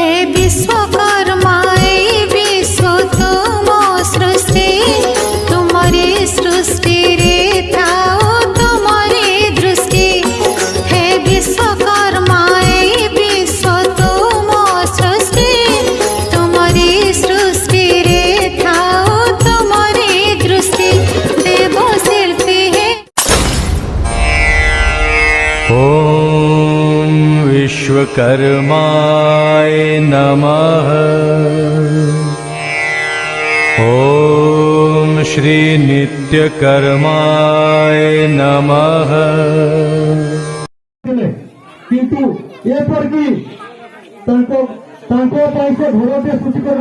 हे विश्वकर्मा विश्व तुम सृष्टि तुम्हारी सृष्टि रे थाओ तुम्हारी दृष्टि हे विश्वकर्मा विश्व तुम सृष्टि तुम्हारी सृष्टि रे थाओ तुम्हारी दृष्टि देव शिल्पी है। ओम विश्वकर्माय नमः। ओम श्री नित्यकर्माय नमः। किंतु एपरकी से घोरटे सृष्टि कर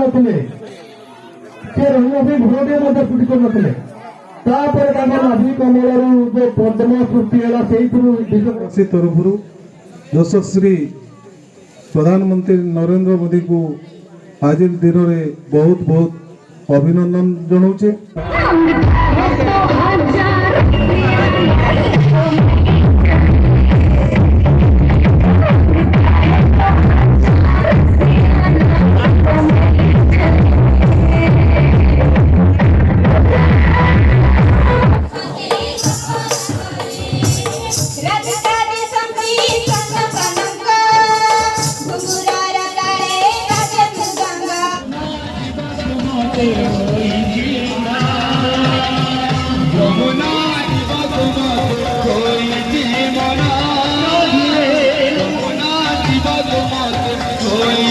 घोरटे सृष्टि कर नाभि कमल जो पद्म सृष्टि है से तरफ यशस्वी प्रधानमंत्री नरेंद्र मोदी को आज दिन में बहुत बहुत अभिनंदन जनाऊे। Oh